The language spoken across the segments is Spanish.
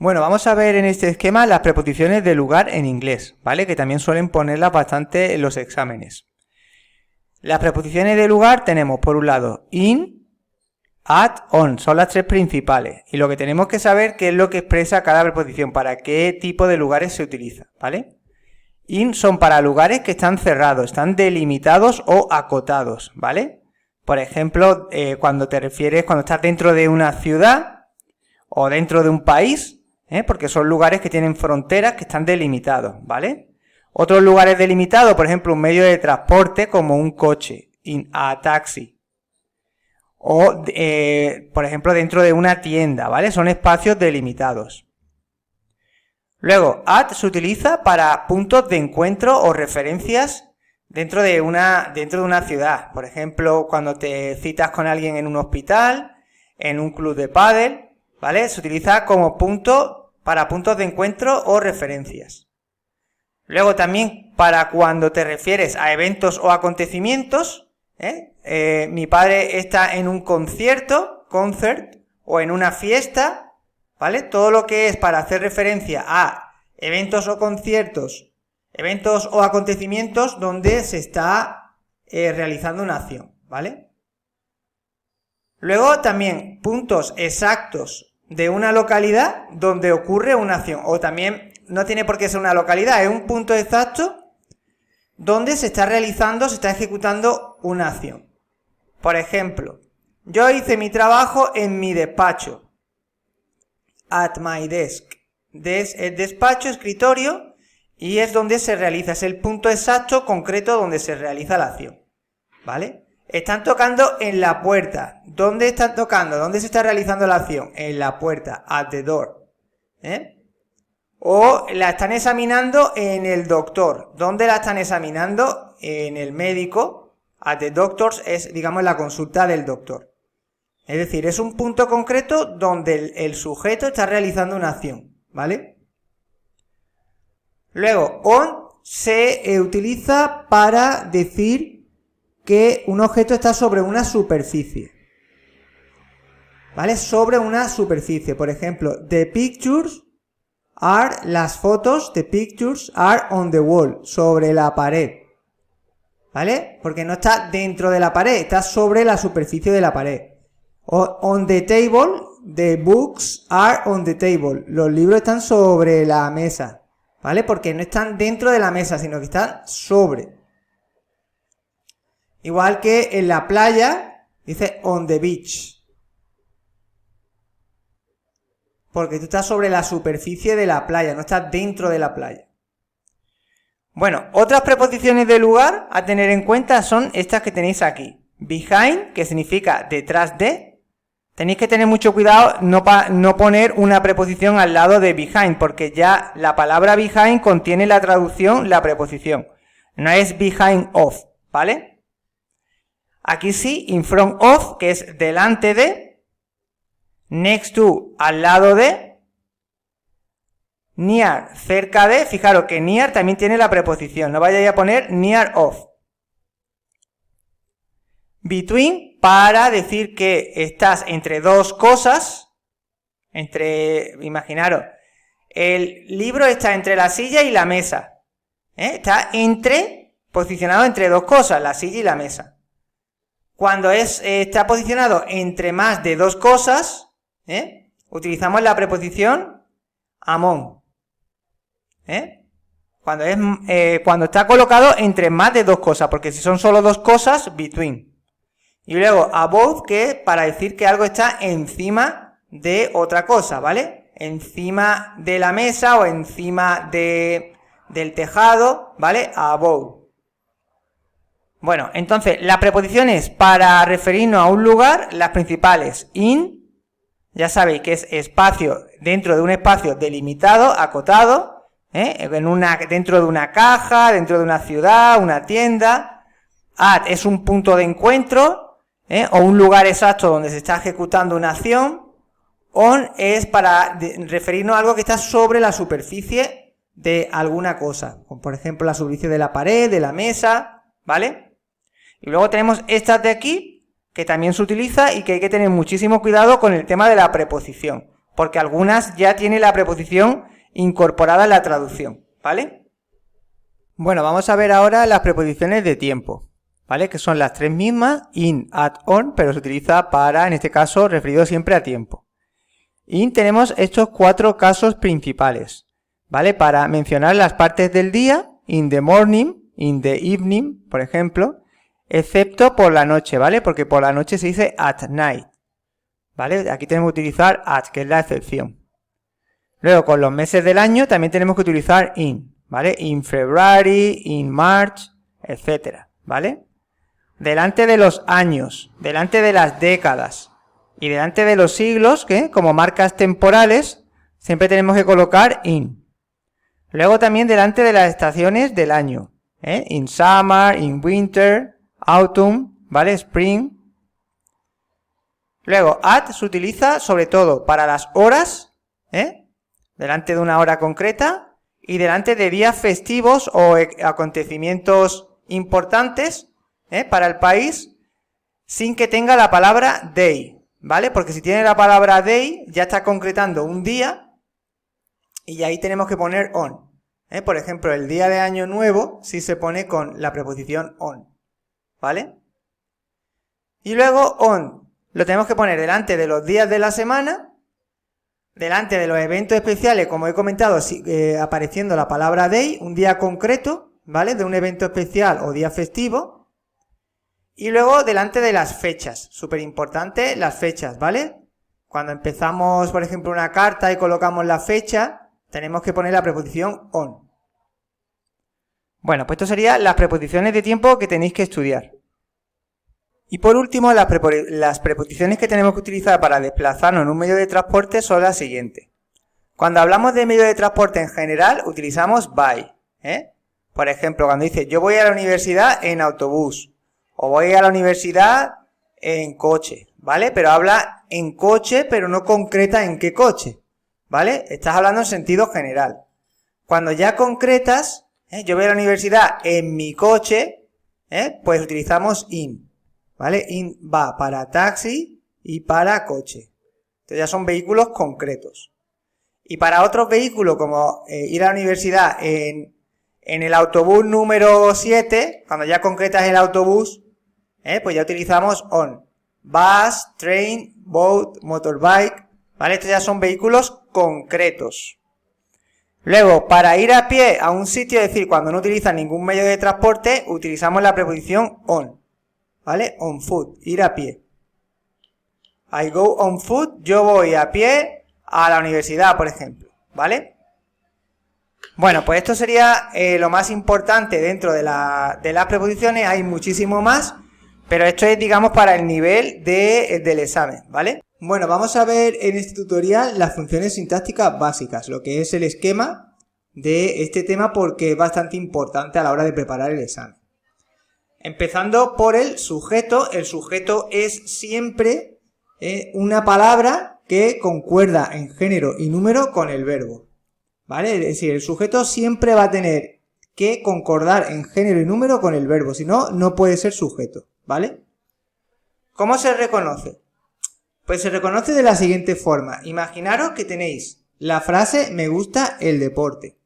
Bueno, vamos a ver en este esquema las preposiciones de lugar en inglés, ¿vale? Que también suelen ponerlas bastante en los exámenes. Las preposiciones de lugar tenemos, por un lado, in, at, on, son las tres principales. Y lo que tenemos que saber qué es lo que expresa cada preposición, para qué tipo de lugares se utiliza, ¿vale? In son para lugares que están cerrados, están delimitados o acotados, ¿vale? Por ejemplo, cuando estás dentro de una ciudad o dentro de un país, porque son lugares que tienen fronteras que están delimitados, ¿vale? Otros lugares delimitados, por ejemplo, un medio de transporte como un coche, in a taxi. O, por ejemplo, dentro de una tienda, ¿vale? Son espacios delimitados. Luego, at se utiliza para puntos de encuentro o referencias dentro de una ciudad. Por ejemplo, cuando te citas con alguien en un hospital, en un club de pádel, ¿vale? Se utiliza como para puntos de encuentro o referencias. Luego también para cuando te refieres a eventos o acontecimientos, mi padre está en un concert, o en una fiesta, ¿vale? Todo lo que es para hacer referencia a eventos o conciertos, eventos o acontecimientos donde se está realizando una acción, ¿vale? Luego también puntos exactos de una localidad donde ocurre una acción, o también no tiene por qué ser una localidad, es un punto exacto donde se está ejecutando una acción. Por ejemplo, yo hice mi trabajo en mi despacho, at my desk. Es despacho, escritorio, y es donde se realiza, es el punto exacto concreto donde se realiza la acción, ¿vale? Están tocando en la puerta. ¿Dónde están tocando? ¿Dónde se está realizando la acción? En la puerta, at the door. O la están examinando en el doctor. ¿Dónde la están examinando? En el médico. At the doctor's es, digamos, la consulta del doctor. Es decir, es un punto concreto donde el sujeto está realizando una acción, ¿vale? Luego, on se utiliza para decir que un objeto está sobre una superficie, ¿vale? Sobre una superficie. Por ejemplo, las fotos, the pictures are on the wall, sobre la pared, ¿vale? Porque no está dentro de la pared, está sobre la superficie de la pared. O on the table, the books are on the table, los libros están sobre la mesa, ¿vale? Porque no están dentro de la mesa, sino que están sobre. Igual que en la playa, dice on the beach. Porque tú estás sobre la superficie de la playa, no estás dentro de la playa. Bueno, otras preposiciones de lugar a tener en cuenta son estas que tenéis aquí. Behind, que significa detrás de. Tenéis que tener mucho cuidado no poner una preposición al lado de behind, porque ya la palabra behind contiene la traducción, la preposición. No es behind of, ¿vale? Aquí sí, in front of, que es delante de, next to, al lado de, near, cerca de. Fijaros que near también tiene la preposición, no vayáis a poner near of. Between, para decir que estás entre dos cosas, imaginaros, el libro está entre la silla y la mesa, está posicionado entre dos cosas, la silla y la mesa. Cuando está posicionado entre más de dos cosas, utilizamos la preposición among. Cuando está colocado entre más de dos cosas, porque si son solo dos cosas, between. Y luego above, que es para decir que algo está encima de otra cosa, ¿vale? Encima de la mesa o encima del tejado, ¿vale? Above. Bueno, entonces, las preposiciones para referirnos a un lugar, las principales, in, ya sabéis que es espacio dentro de un espacio delimitado, acotado, dentro de una caja, dentro de una ciudad, una tienda. At es un punto de encuentro, o un lugar exacto donde se está ejecutando una acción. On es para referirnos a algo que está sobre la superficie de alguna cosa, como por ejemplo la superficie de la pared, de la mesa, ¿vale? Y luego tenemos estas de aquí, que también se utiliza y que hay que tener muchísimo cuidado con el tema de la preposición, porque algunas ya tienen la preposición incorporada en la traducción, ¿vale? Bueno, vamos a ver ahora las preposiciones de tiempo, ¿vale? Que son las tres mismas, in, at, on, pero se utiliza para, en este caso, referido siempre a tiempo. In tenemos estos cuatro casos principales, ¿vale? Para mencionar las partes del día, in the morning, in the evening, por ejemplo, excepto por la noche, ¿vale? Porque por la noche se dice at night, ¿vale? Aquí tenemos que utilizar at, que es la excepción. Luego, con los meses del año también tenemos que utilizar in, ¿vale? In February, in March, etcétera, ¿vale? Delante de los años, delante de las décadas y delante de los siglos, que como marcas temporales, siempre tenemos que colocar in. Luego también delante de las estaciones del año, in summer, in winter, autumn, ¿vale? Spring. Luego, at se utiliza sobre todo para las horas, delante de una hora concreta y delante de días festivos o acontecimientos importantes, para el país, sin que tenga la palabra day, ¿vale? Porque si tiene la palabra day, ya está concretando un día y ahí tenemos que poner on. Por ejemplo, el día de Año Nuevo sí se pone con la preposición on, ¿vale? Y luego on lo tenemos que poner delante de los días de la semana, delante de los eventos especiales, como he comentado, apareciendo la palabra day, un día concreto, ¿vale? De un evento especial o día festivo. Y luego delante de las fechas, súper importante las fechas, ¿vale? Cuando empezamos, por ejemplo, una carta y colocamos la fecha, tenemos que poner la preposición on. Bueno, pues esto serían las preposiciones de tiempo que tenéis que estudiar. Y por último, las preposiciones que tenemos que utilizar para desplazarnos en un medio de transporte son las siguientes. Cuando hablamos de medio de transporte en general, utilizamos by, Por ejemplo, cuando dice yo voy a la universidad en autobús, o voy a la universidad en coche, ¿vale? Pero habla en coche, pero no concreta en qué coche, ¿vale? Estás hablando en sentido general. Cuando ya concretas, yo voy a la universidad en mi coche, pues utilizamos in, ¿vale? In va para taxi y para coche. Entonces ya son vehículos concretos. Y para otros vehículos, como ir a la universidad en el autobús número 7, cuando ya concretas el autobús, pues ya utilizamos on. Bus, train, boat, motorbike, ¿vale? Estos ya son vehículos concretos. Luego, para ir a pie a un sitio, es decir, cuando no utilizas ningún medio de transporte, utilizamos la preposición on, ¿vale? On foot, ir a pie. I go on foot, yo voy a pie a la universidad, por ejemplo, ¿vale? Bueno, pues esto sería lo más importante dentro de las preposiciones. Hay muchísimo más, pero esto es, digamos, para el nivel del examen, ¿vale? Bueno, vamos a ver en este tutorial las funciones sintácticas básicas, lo que es el esquema de este tema, porque es bastante importante a la hora de preparar el examen. Empezando por el sujeto es siempre una palabra que concuerda en género y número con el verbo, ¿vale? Es decir, el sujeto siempre va a tener que concordar en género y número con el verbo, si no, no puede ser sujeto, ¿vale? ¿Cómo se reconoce? Pues se reconoce de la siguiente forma. Imaginaros que tenéis la frase me gusta el deporte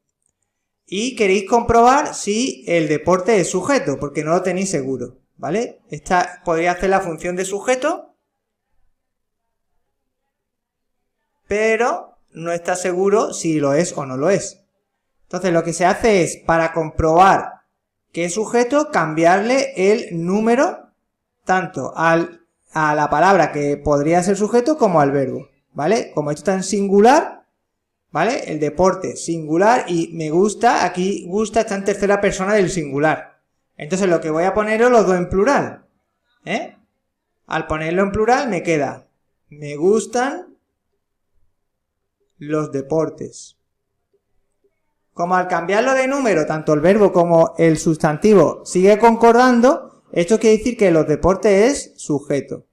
y queréis comprobar si el deporte es sujeto, porque no lo tenéis seguro, ¿vale? Esta podría hacer la función de sujeto, pero no está seguro si lo es o no lo es. Entonces lo que se hace es, para comprobar que es sujeto, cambiarle el número tanto a la palabra que podría ser sujeto como al verbo, ¿vale? Como esto está en singular, ¿vale? El deporte singular y me gusta, aquí gusta está en tercera persona del singular. Entonces lo que voy a poner es los dos en plural, Al ponerlo en plural me queda me gustan los deportes. Como al cambiarlo de número, tanto el verbo como el sustantivo sigue concordando, esto quiere decir que los deportes es sujeto.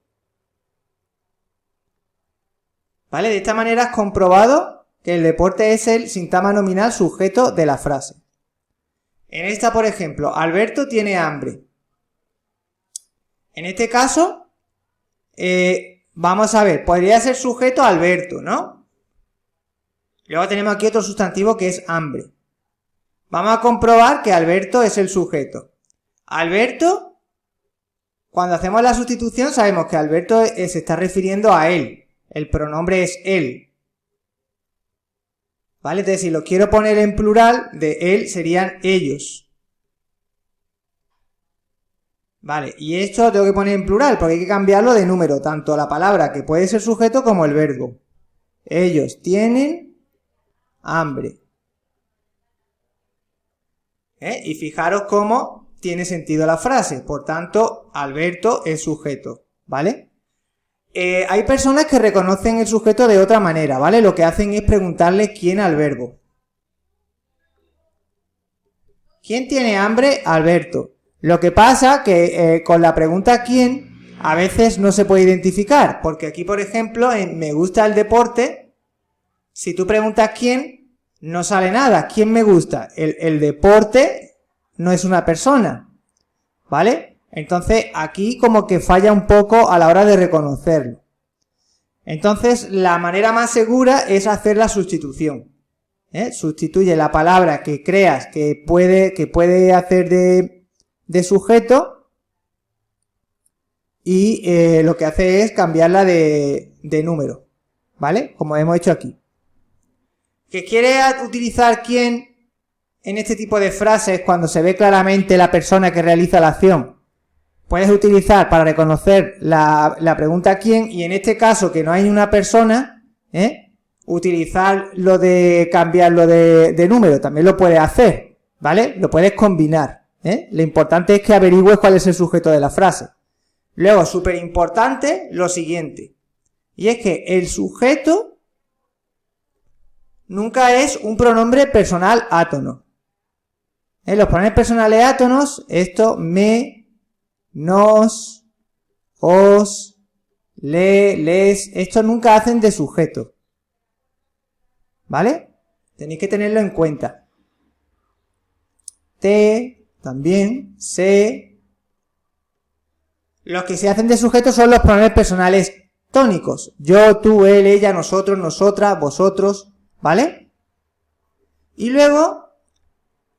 ¿Vale? De esta manera has comprobado que el deporte es el sintagma nominal sujeto de la frase. En esta, por ejemplo, Alberto tiene hambre. En este caso, vamos a ver, podría ser sujeto Alberto, ¿no? Luego tenemos aquí otro sustantivo que es hambre. Vamos a comprobar que Alberto es el sujeto. Alberto, cuando hacemos la sustitución sabemos que Alberto se está refiriendo a él. El pronombre es él. ¿Vale? Entonces, si lo quiero poner en plural, de él serían ellos. Vale, y esto lo tengo que poner en plural porque hay que cambiarlo de número, tanto la palabra que puede ser sujeto como el verbo. Ellos tienen hambre. Y fijaros cómo tiene sentido la frase. Por tanto, Alberto es sujeto, ¿vale? Hay personas que reconocen el sujeto de otra manera, ¿vale? Lo que hacen es preguntarle quién al verbo. ¿Quién tiene hambre? Alberto. Lo que pasa que con la pregunta quién a veces no se puede identificar, porque aquí, por ejemplo, en me gusta el deporte, si tú preguntas quién, no sale nada. ¿Quién me gusta? El deporte no es una persona, ¿vale? Entonces, aquí como que falla un poco a la hora de reconocerlo. Entonces, la manera más segura es hacer la sustitución. Sustituye la palabra que creas que puede hacer de sujeto y lo que hace es cambiarla de número, ¿vale? Como hemos hecho aquí. ¿Que quiere utilizar quién en este tipo de frases cuando se ve claramente la persona que realiza la acción? Puedes utilizar para reconocer la pregunta quién, y en este caso que no hay una persona, utilizar lo de cambiarlo de número, también lo puedes hacer, ¿vale? Lo puedes combinar, Lo importante es que averigües cuál es el sujeto de la frase. Luego, súper importante, lo siguiente, y es que el sujeto nunca es un pronombre personal átono. Los pronombres personales átonos, esto, me, nos, os, le, les, estos nunca hacen de sujeto. ¿Vale? Tenéis que tenerlo en cuenta. Te, también, se. Los que se hacen de sujeto son los pronombres personales tónicos. Yo, tú, él, ella, nosotros, nosotras, vosotros. ¿Vale? Y luego,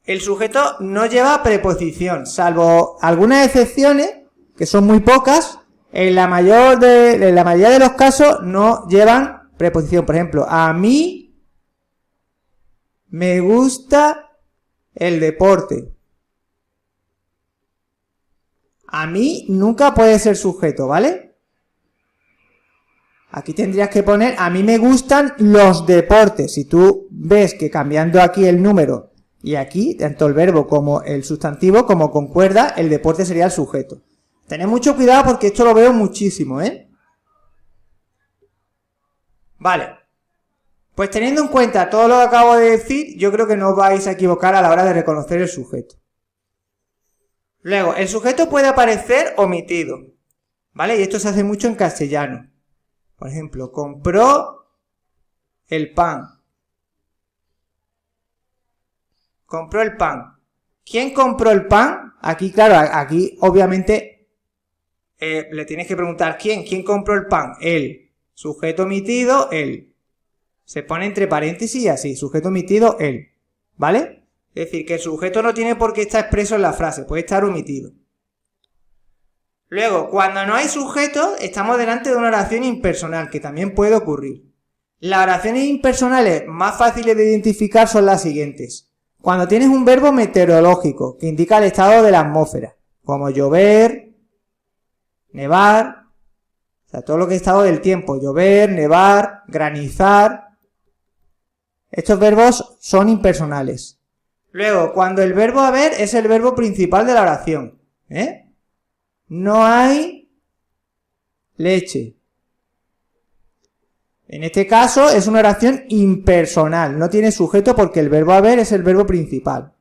el sujeto no lleva preposición, salvo algunas excepciones, que son muy pocas, en la mayoría de los casos no llevan preposición. Por ejemplo, a mí me gusta el deporte. A mí nunca puede ser sujeto, ¿vale? Aquí tendrías que poner, a mí me gustan los deportes. Si tú ves que cambiando aquí el número y aquí, tanto el verbo como el sustantivo, como concuerda, el deporte sería el sujeto. Tened mucho cuidado porque esto lo veo muchísimo, Vale. Pues teniendo en cuenta todo lo que acabo de decir, yo creo que no os vais a equivocar a la hora de reconocer el sujeto. Luego, el sujeto puede aparecer omitido, ¿vale? Y esto se hace mucho en castellano. Por ejemplo, compró el pan. Compró el pan. ¿Quién compró el pan? Aquí, claro, aquí obviamente le tienes que preguntar ¿quién? ¿Quién compró el pan? Él. Sujeto omitido, él. Se pone entre paréntesis y así. Sujeto omitido, él. ¿Vale? Es decir, que el sujeto no tiene por qué estar expreso en la frase. Puede estar omitido. Luego, cuando no hay sujeto, estamos delante de una oración impersonal, que también puede ocurrir. Las oraciones impersonales más fáciles de identificar son las siguientes. Cuando tienes un verbo meteorológico, que indica el estado de la atmósfera, como llover, nevar, o sea, todo lo que es estado del tiempo, llover, nevar, granizar. Estos verbos son impersonales. Luego, cuando el verbo haber es el verbo principal de la oración, no hay leche. En este caso es una oración impersonal, no tiene sujeto porque el verbo haber es el verbo principal.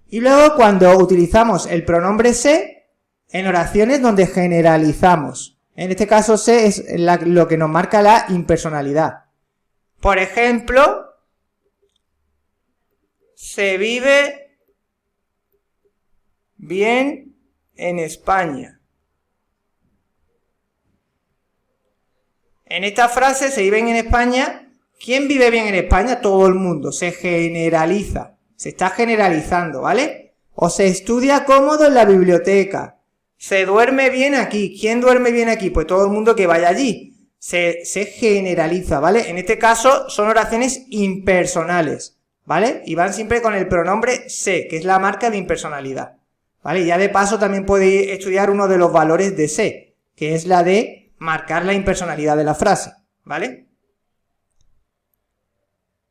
Y luego cuando utilizamos el pronombre se en oraciones donde generalizamos. En este caso se es lo que nos marca la impersonalidad. Por ejemplo, se vive bien en España. En esta frase, se viven en España, ¿Quién vive bien en España? Todo el mundo. Se generaliza. Se está generalizando, ¿vale? O se estudia cómodo en la biblioteca. Se duerme bien aquí. ¿Quién duerme bien aquí? Pues todo el mundo que vaya allí. Se generaliza, ¿vale? En este caso son oraciones impersonales, ¿vale? Y van siempre con el pronombre se, que es la marca de impersonalidad, ¿vale? Y ya de paso también podéis estudiar uno de los valores de se, que es la de marcar la impersonalidad de la frase, ¿vale?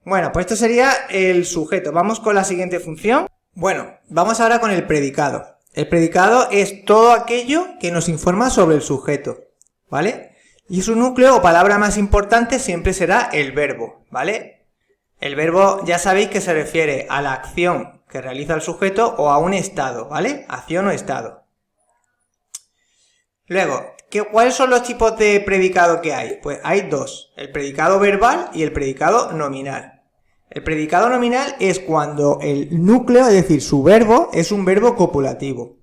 Bueno, pues esto sería el sujeto. Vamos con la siguiente función. Bueno, vamos ahora con el predicado. El predicado es todo aquello que nos informa sobre el sujeto, ¿vale? Y su núcleo o palabra más importante siempre será el verbo, ¿vale? El verbo ya sabéis que se refiere a la acción que realiza el sujeto o a un estado, ¿vale? Acción o estado. Luego, ¿cuáles son los tipos de predicado que hay? Pues hay dos, el predicado verbal y el predicado nominal. El predicado nominal es cuando el núcleo, es decir, su verbo, es un verbo copulativo.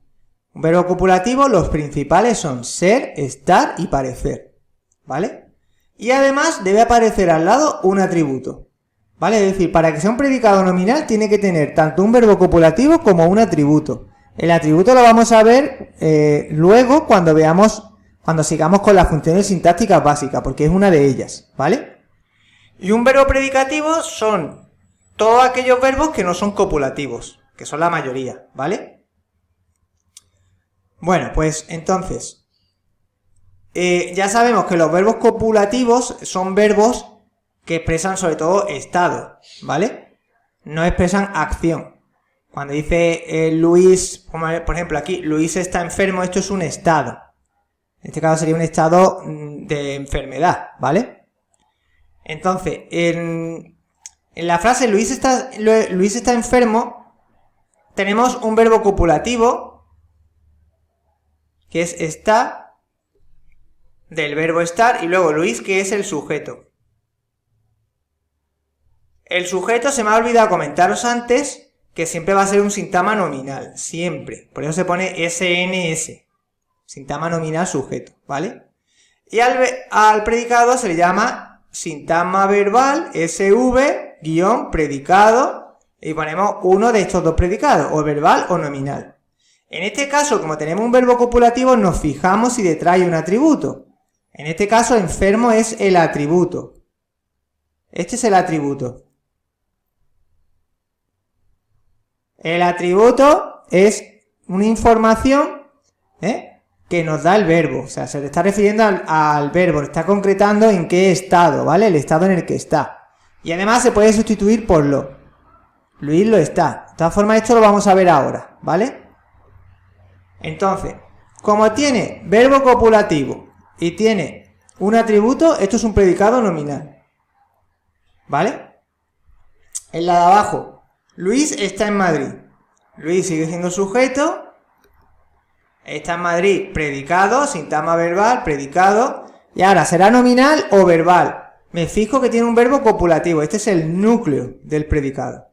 Un verbo copulativo, los principales son ser, estar y parecer, ¿vale? Y además debe aparecer al lado un atributo, ¿vale? Es decir, para que sea un predicado nominal tiene que tener tanto un verbo copulativo como un atributo. El atributo lo vamos a ver luego cuando sigamos con las funciones sintácticas básicas, porque es una de ellas, ¿vale? Y un verbo predicativo son todos aquellos verbos que no son copulativos, que son la mayoría, ¿vale? Bueno, pues entonces, ya sabemos que los verbos copulativos son verbos que expresan sobre todo estado, ¿vale? No expresan acción. Cuando dice Luis, por ejemplo aquí, Luis está enfermo, esto es un estado. En este caso sería un estado de enfermedad, ¿vale? Entonces, en la frase Luis está enfermo, tenemos un verbo copulativo, que es está, del verbo estar, y luego Luis, que es el sujeto. El sujeto, se me ha olvidado comentaros antes, que siempre va a ser un sintagma nominal, siempre. Por eso se pone SNS, sintagma nominal sujeto, ¿vale? Y al predicado se le llama sintagma verbal, SV, predicado, y ponemos uno de estos dos predicados, o verbal o nominal. En este caso, como tenemos un verbo copulativo, nos fijamos si detrás hay un atributo. En este caso, enfermo es el atributo. Este es el atributo. El atributo es una información, que nos da el verbo, o sea, se le está refiriendo al verbo, le está concretando en qué estado, ¿vale? El estado en el que está. Y además se puede sustituir por lo. Luis lo está. De todas formas, esto lo vamos a ver ahora, ¿vale? Entonces, como tiene verbo copulativo y tiene un atributo, esto es un predicado nominal, ¿vale? En la de abajo, Luis está en Madrid. Luis sigue siendo sujeto. Está en Madrid, predicado, sintagma verbal, predicado. Y ahora, ¿será nominal o verbal? Me fijo que tiene un verbo copulativo. Este es el núcleo del predicado.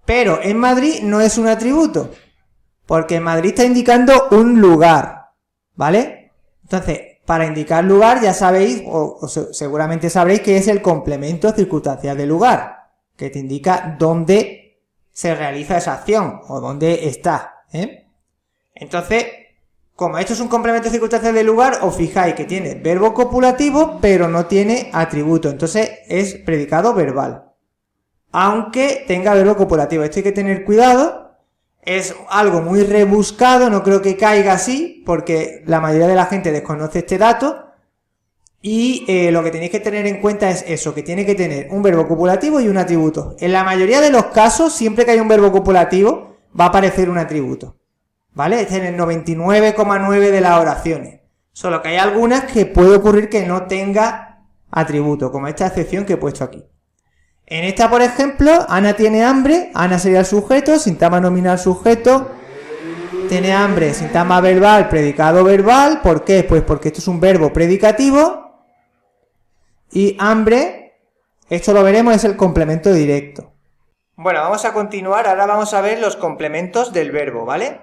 Pero en Madrid no es un atributo, porque en Madrid está indicando un lugar, ¿vale? Entonces, para indicar lugar ya sabéis, o seguramente sabréis que es el complemento circunstancial de lugar, que te indica dónde se realiza esa acción, o dónde está, Entonces, como esto es un complemento circunstancial de lugar, os fijáis que tiene verbo copulativo, pero no tiene atributo. Entonces, es predicado verbal, aunque tenga verbo copulativo. Esto hay que tener cuidado. Es algo muy rebuscado, no creo que caiga así, porque la mayoría de la gente desconoce este dato. Y lo que tenéis que tener en cuenta es eso, que tiene que tener un verbo copulativo y un atributo. En la mayoría de los casos, siempre que hay un verbo copulativo, va a aparecer un atributo, ¿vale? Es en el 99,9 de las oraciones. Solo que hay algunas que puede ocurrir que no tenga atributo, como esta excepción que he puesto aquí. En esta, por ejemplo, Ana tiene hambre, Ana sería el sujeto, sintagma nominal sujeto, tiene hambre, sintagma verbal, predicado verbal. ¿Por qué? Pues porque esto es un verbo predicativo. Y hambre, esto lo veremos, es el complemento directo. Bueno, vamos a continuar, ahora vamos a ver los complementos del verbo, ¿vale?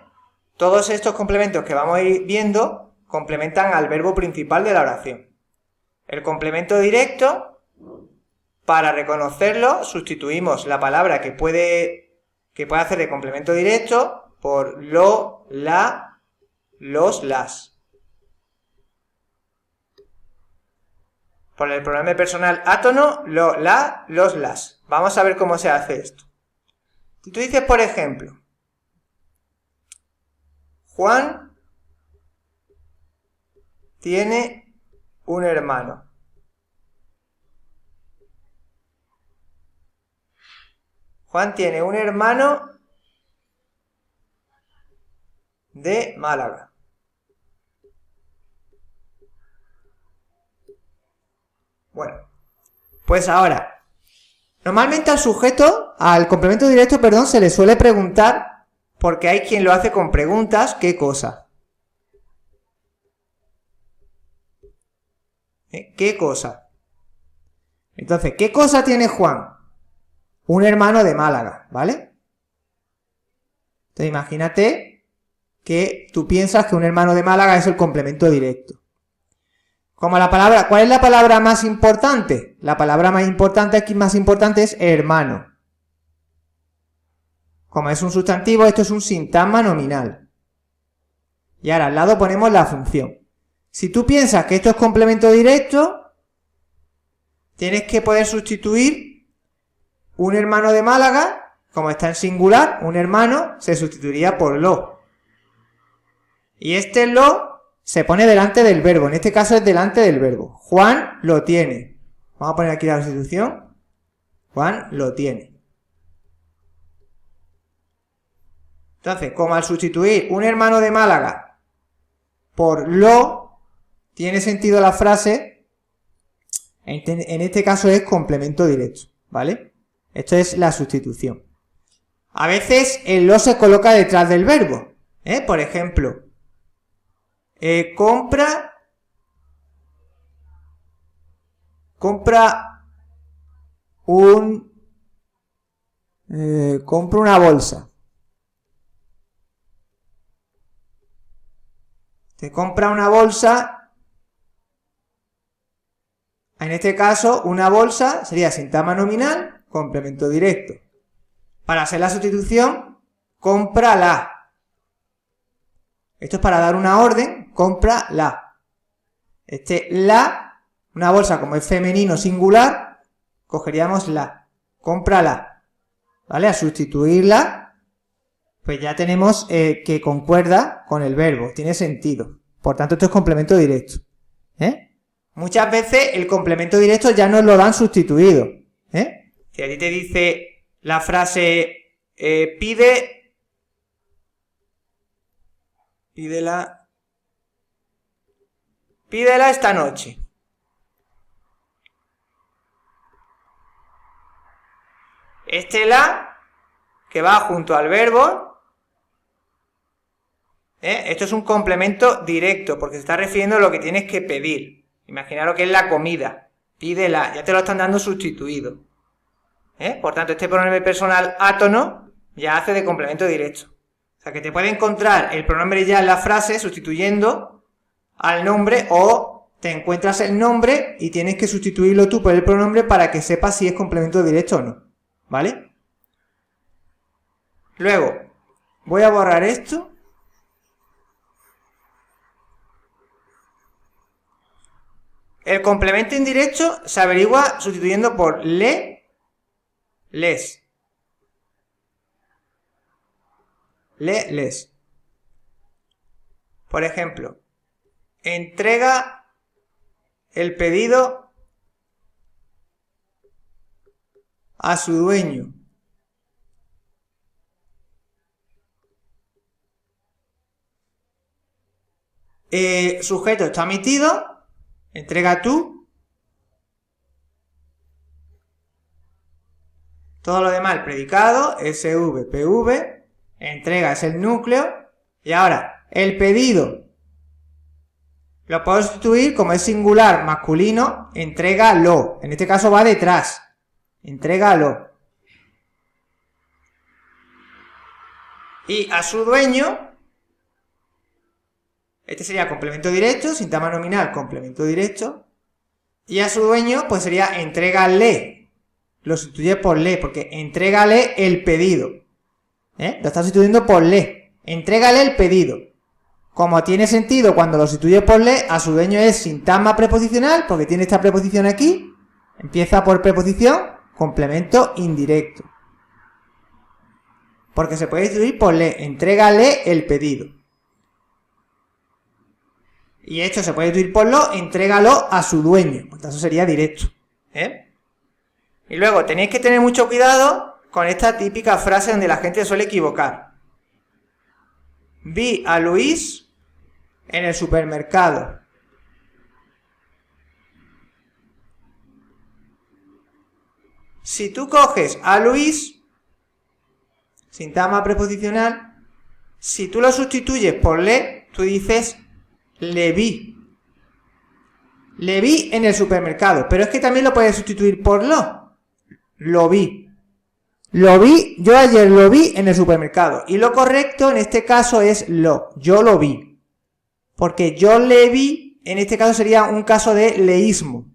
Todos estos complementos que vamos a ir viendo complementan al verbo principal de la oración. El complemento directo para reconocerlo, sustituimos la palabra que puede hacer de complemento directo por lo, la, los, las. Por el pronombre personal átono, lo, la, los, las. Vamos a ver cómo se hace esto. Si tú dices, por ejemplo, Juan tiene un hermano. Juan tiene un hermano de Málaga. Bueno, pues ahora, normalmente al sujeto, al complemento directo, perdón, se le suele preguntar, porque hay quien lo hace con preguntas, ¿qué cosa? ¿Qué cosa? Entonces, ¿qué cosa tiene Juan? Un hermano de Málaga, ¿vale? Entonces, imagínate que tú piensas que un hermano de Málaga es el complemento directo. Como la palabra, ¿cuál es la palabra más importante? La palabra más importante aquí es hermano. Como es un sustantivo, esto es un sintagma nominal. Y ahora al lado ponemos la función. Si tú piensas que esto es complemento directo, tienes que poder sustituir un hermano de Málaga, como está en singular, un hermano se sustituiría por lo. Y este lo se pone delante del verbo, en este caso es delante del verbo. Juan lo tiene. Vamos a poner aquí la sustitución. Juan lo tiene. Entonces, como al sustituir un hermano de Málaga por lo, tiene sentido la frase, en este caso es complemento directo, ¿vale? Esto es la sustitución. A veces el lo se coloca detrás del verbo, Por ejemplo, compra una bolsa. Te compra una bolsa. En este caso, una bolsa sería sintagma nominal, complemento directo. Para hacer la sustitución, cómprala. Esto es para dar una orden, cómprala. La, una bolsa como es femenino singular, cogeríamos la, cómprala. ¿Vale? A sustituirla, pues ya tenemos que concuerda con el verbo, tiene sentido. Por tanto, esto es complemento directo. Muchas veces el complemento directo ya nos lo dan sustituido. Si a ti te dice la frase pídela esta noche. La que va junto al verbo, esto es un complemento directo porque se está refiriendo a lo que tienes que pedir. Imaginaros que es la comida, pídela, ya te lo están dando sustituido. Por tanto, este pronombre personal átono ya hace de complemento directo. O sea, que te puede encontrar el pronombre ya en la frase sustituyendo al nombre, o te encuentras el nombre y tienes que sustituirlo tú por el pronombre para que sepas si es complemento directo o no. ¿Vale? Luego, voy a borrar esto. El complemento indirecto se averigua sustituyendo por le, les. Le, les. Por ejemplo, entrega el pedido a su dueño. Sujeto está omitido, entrega tú. Todo lo demás, el predicado, SV, PV, entrega es el núcleo. Y ahora, el pedido lo puedo sustituir, como es singular masculino, entrégalo. En este caso va detrás. Entrégalo. Y a su dueño, este sería complemento directo, sintagma nominal, complemento directo. Y a su dueño, pues sería entrégale. lo sustituye por le, porque entrégale el pedido. Lo está sustituyendo por le. Entrégale el pedido. Como tiene sentido cuando lo sustituye por le, a su dueño es sintagma preposicional, porque tiene esta preposición aquí. Empieza por preposición, complemento indirecto. Porque se puede sustituir por le. Entrégale el pedido. Y esto se puede sustituir por lo, entrégalo a su dueño. Pues eso sería directo. Y luego tenéis que tener mucho cuidado con esta típica frase donde la gente suele equivocar. Vi a Luis en el supermercado. Si tú coges a Luis, sintagma preposicional, si tú lo sustituyes por le, tú dices le vi. Le vi en el supermercado. Pero es que también lo puedes sustituir por lo. Lo vi. Lo vi, yo ayer lo vi en el supermercado. Y lo correcto en este caso es lo. Yo lo vi. Porque yo le vi, en este caso sería un caso de leísmo.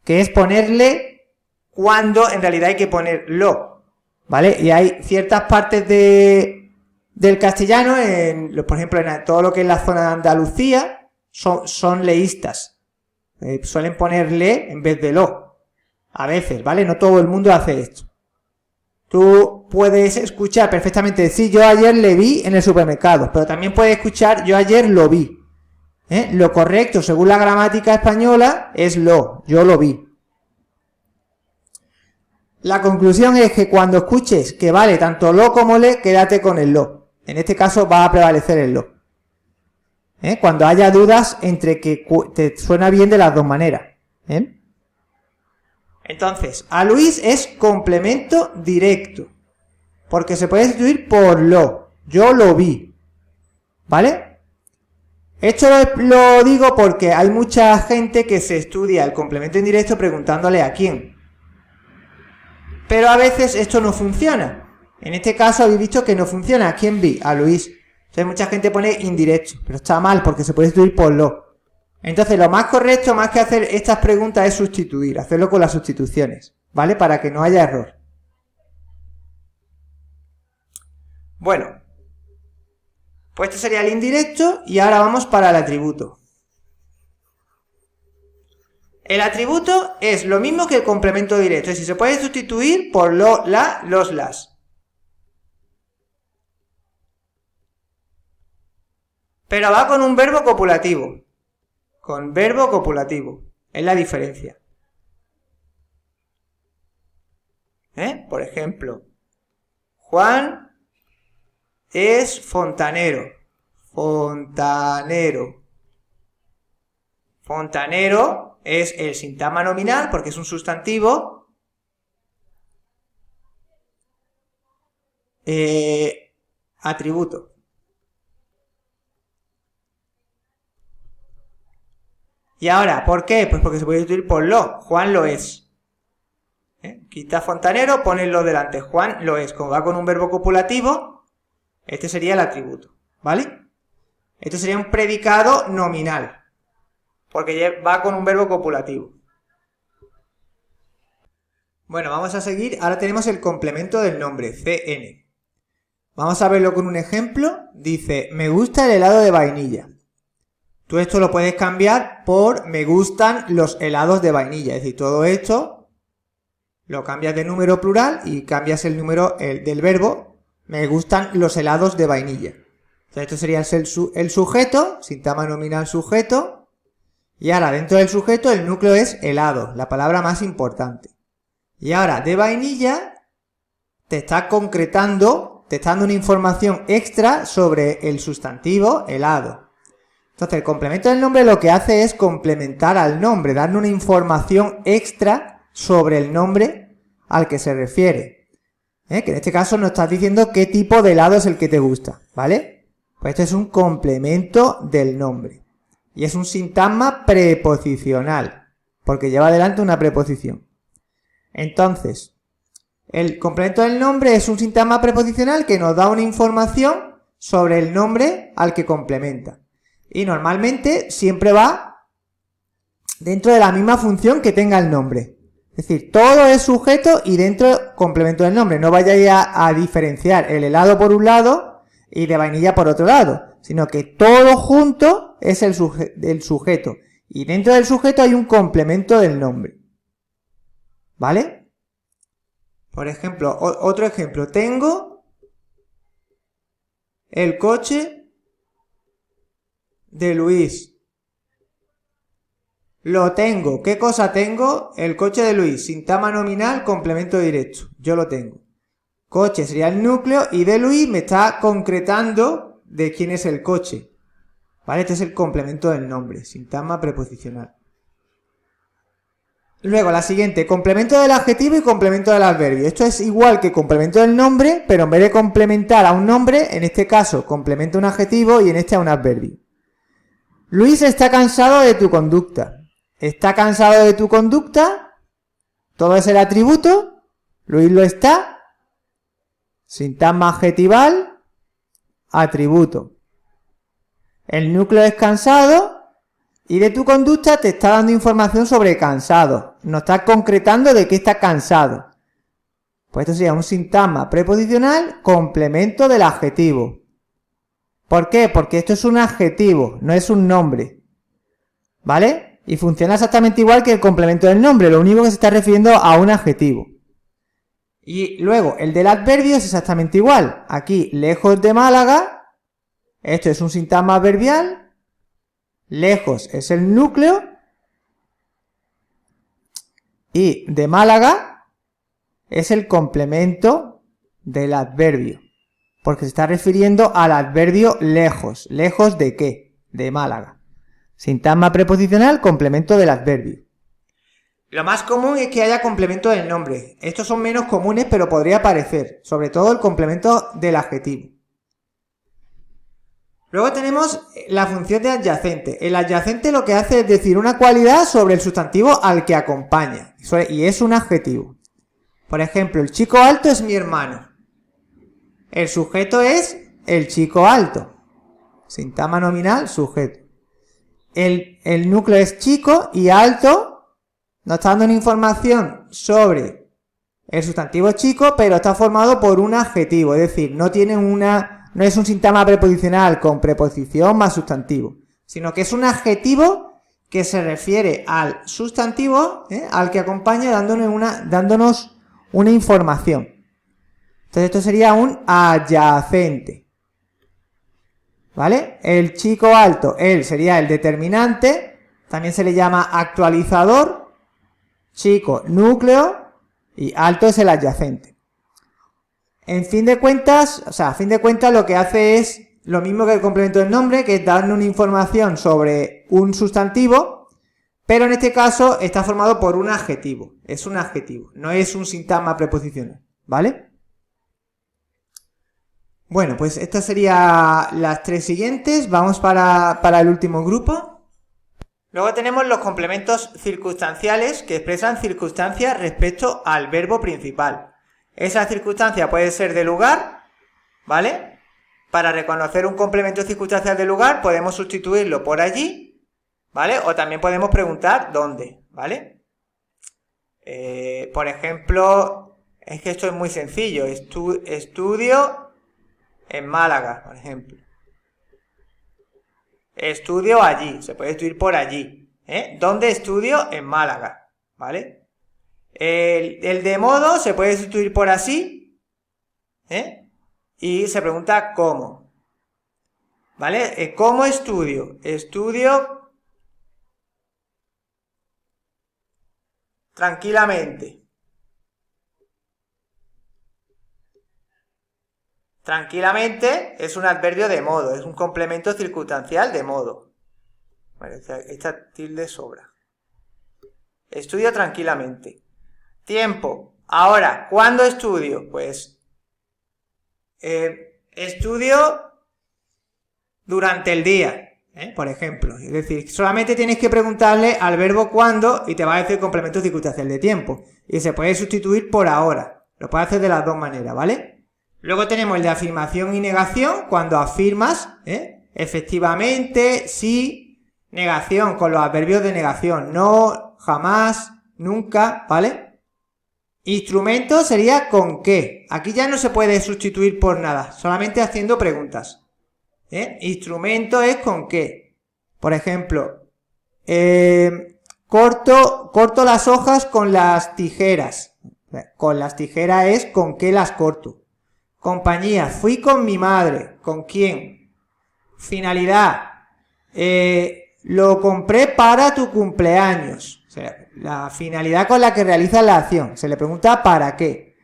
Que es ponerle cuando en realidad hay que poner lo. ¿Vale? Y hay ciertas partes del castellano, por ejemplo, en todo lo que es la zona de Andalucía, son leístas. Suelen ponerle en vez de lo. A veces, ¿vale? No todo el mundo hace esto. Tú puedes escuchar perfectamente decir yo ayer le vi en el supermercado, pero también puedes escuchar yo ayer lo vi. Lo correcto, según la gramática española, es lo. Yo lo vi. La conclusión es que cuando escuches que vale tanto lo como le, quédate con el lo. En este caso va a prevalecer el lo. Cuando haya dudas entre que te suena bien de las dos maneras. Entonces, a Luis es complemento directo. Porque se puede sustituir por lo. Yo lo vi. ¿Vale? Esto lo digo porque hay mucha gente que se estudia el complemento indirecto preguntándole a quién. Pero a veces esto no funciona. En este caso habéis visto que no funciona. ¿A quién vi? A Luis. Entonces mucha gente pone indirecto, pero está mal porque se puede sustituir por lo. Entonces lo más correcto, más que hacer estas preguntas, es sustituir, hacerlo con las sustituciones, ¿vale? Para que no haya error. Bueno, pues este sería el indirecto y ahora vamos para el atributo. El atributo es lo mismo que el complemento directo, es decir, se puede sustituir por lo, la, los, las. Pero va con un verbo copulativo. Con verbo copulativo. Es la diferencia. Por ejemplo, Juan es fontanero. Fontanero. Fontanero es el sintagma nominal porque es un sustantivo. Atributo. Y ahora, ¿por qué? Pues porque se puede sustituir por lo. Juan lo es. Quita fontanero, pone lo delante. Juan lo es. Como va con un verbo copulativo, este sería el atributo. ¿Vale? Este sería un predicado nominal. Porque va con un verbo copulativo. Bueno, vamos a seguir. Ahora tenemos el complemento del nombre, CN. Vamos a verlo con un ejemplo. Dice, me gusta el helado de vainilla. Tú esto lo puedes cambiar por me gustan los helados de vainilla. Es decir, todo esto lo cambias de número plural y cambias el número del verbo me gustan los helados de vainilla. Entonces esto sería el sujeto, sintagma nominal sujeto. Y ahora dentro del sujeto el núcleo es helado, la palabra más importante. Y ahora de vainilla te está concretando, te está dando una información extra sobre el sustantivo helado. Entonces, el complemento del nombre lo que hace es complementar al nombre, darle una información extra sobre el nombre al que se refiere. Que en este caso nos estás diciendo qué tipo de helado es el que te gusta, ¿vale? Pues esto es un complemento del nombre. Y es un sintagma preposicional, porque lleva adelante una preposición. Entonces, el complemento del nombre es un sintagma preposicional que nos da una información sobre el nombre al que complementa. Y normalmente siempre va dentro de la misma función que tenga el nombre. Es Es decir, todo es sujeto y dentro complemento del nombre. No vayáis a diferenciar el helado por un lado y de vainilla por otro lado, sino que todo junto es el sujeto. Y dentro del sujeto hay un complemento del nombre. ¿Vale? Por ejemplo, otro ejemplo. Tengo el coche de Luis. Lo tengo. ¿Qué cosa tengo? El coche de Luis. Sintagma nominal, complemento directo. Yo lo tengo. Coche sería el núcleo y de Luis me está concretando de quién es el coche. ¿Vale? Este es el complemento del nombre. Sintagma preposicional. Luego, la siguiente. Complemento del adjetivo y complemento del adverbio. Esto es igual que complemento del nombre, pero en vez de complementar a un nombre, en este caso complementa un adjetivo y en este a un adverbio. Luis está cansado de tu conducta. Está cansado de tu conducta, todo es el atributo, Luis lo está, sintagma adjetival, atributo. El núcleo es cansado y de tu conducta te está dando información sobre cansado, nos está concretando de que está cansado. Pues esto sería un sintagma preposicional, complemento del adjetivo. ¿Por qué? Porque esto es un adjetivo, no es un nombre. ¿Vale? Y funciona exactamente igual que el complemento del nombre, lo único que se está refiriendo a un adjetivo. Y luego, el del adverbio es exactamente igual. Aquí, lejos de Málaga, esto es un sintagma adverbial, lejos es el núcleo, y de Málaga es el complemento del adverbio, porque se está refiriendo al adverbio lejos. ¿Lejos de qué? De Málaga. Sintagma preposicional, complemento del adverbio. Lo más común es que haya complemento del nombre. Estos son menos comunes, pero podría aparecer. Sobre todo el complemento del adjetivo. Luego tenemos la función de adyacente. El adyacente lo que hace es decir una cualidad sobre el sustantivo al que acompaña. Y es un adjetivo. Por ejemplo, el chico alto es mi hermano. El sujeto es el chico alto. Sintagma nominal, sujeto. El núcleo es chico y alto, nos está dando una información sobre el sustantivo chico, pero está formado por un adjetivo, es decir, no es un sintagma preposicional con preposición más sustantivo, sino que es un adjetivo que se refiere al sustantivo, al que acompaña dándonos una información. Entonces esto sería un adyacente. ¿Vale? El chico alto, él sería el determinante, también se le llama actualizador, chico, núcleo, y alto es el adyacente. En fin de cuentas, lo que hace es lo mismo que el complemento del nombre, que es darle una información sobre un sustantivo, pero en este caso está formado por un adjetivo, es un adjetivo, no es un sintagma preposicional, ¿vale? Bueno, pues estas serían las tres siguientes. Vamos para el último grupo. Luego tenemos los complementos circunstanciales que expresan circunstancias respecto al verbo principal. Esa circunstancia puede ser de lugar, ¿vale? Para reconocer un complemento circunstancial de lugar podemos sustituirlo por allí, ¿vale? O también podemos preguntar dónde, ¿vale? Por ejemplo, es que esto es muy sencillo. Estudio en Málaga, por ejemplo. Estudio allí, se puede estudiar por allí. ¿Dónde estudio? En Málaga, ¿vale? El de modo se puede sustituir por así, y se pregunta cómo, ¿vale? ¿Cómo estudio? Estudio tranquilamente. Tranquilamente es un adverbio de modo, es un complemento circunstancial de modo. Vale, esta tilde sobra. Estudio tranquilamente. Tiempo. Ahora, ¿cuándo estudio? Pues estudio durante el día, por ejemplo. Es decir, solamente tienes que preguntarle al verbo cuándo y te va a decir complemento circunstancial de tiempo. Y se puede sustituir por ahora. Lo puedes hacer de las dos maneras, ¿vale? Luego tenemos el de afirmación y negación, cuando afirmas, efectivamente, sí, negación, con los adverbios de negación, no, jamás, nunca, ¿vale? Instrumento sería con qué. Aquí ya no se puede sustituir por nada, solamente haciendo preguntas. Instrumento es con qué. Por ejemplo, corto las hojas con las tijeras. Con las tijeras es con qué las corto. Compañía, fui con mi madre. ¿Con quién? Finalidad, lo compré para tu cumpleaños. O sea, la finalidad con la que realizas la acción. Se le pregunta para qué.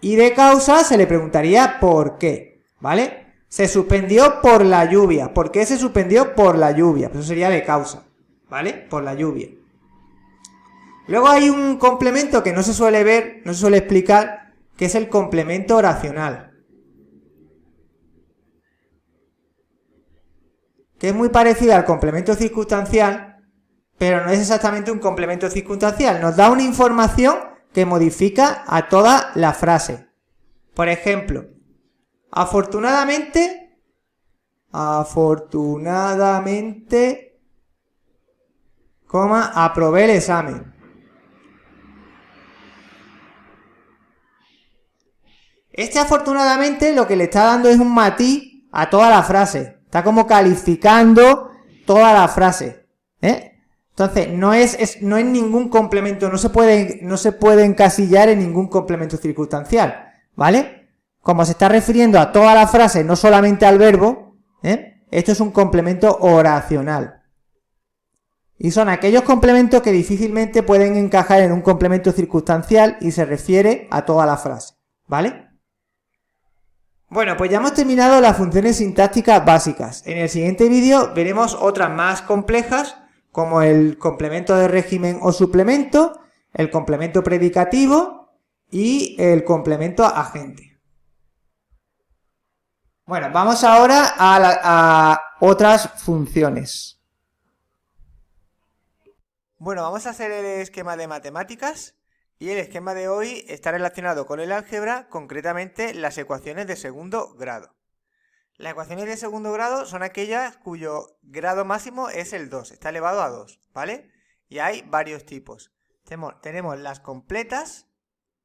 Y de causa se le preguntaría por qué. ¿Vale? Se suspendió por la lluvia. ¿Por qué se suspendió? Por la lluvia. Eso sería de causa. ¿Vale? Por la lluvia. Luego hay un complemento que no se suele ver, no se suele explicar, que es el complemento oracional. Que es muy parecido al complemento circunstancial, pero no es exactamente un complemento circunstancial. Nos da una información que modifica a toda la frase. Por ejemplo, afortunadamente, aprobé el examen. Este afortunadamente lo que le está dando es un matiz a toda la frase. Está como calificando toda la frase. Entonces, no es ningún complemento, no se puede encasillar en ningún complemento circunstancial, ¿vale? Como se está refiriendo a toda la frase, no solamente al verbo, esto es un complemento oracional. Y son aquellos complementos que difícilmente pueden encajar en un complemento circunstancial y se refiere a toda la frase, ¿vale? Bueno, pues ya hemos terminado las funciones sintácticas básicas. En el siguiente vídeo veremos otras más complejas, como el complemento de régimen o suplemento, el complemento predicativo y el agente. Bueno, vamos ahora a otras funciones. Bueno, vamos a hacer el esquema de matemáticas. Y el esquema de hoy está relacionado con el álgebra, concretamente las ecuaciones de segundo grado. Las ecuaciones de segundo grado son aquellas cuyo grado máximo es el 2, está elevado a 2, ¿vale? Y hay varios tipos. Tenemos las completas,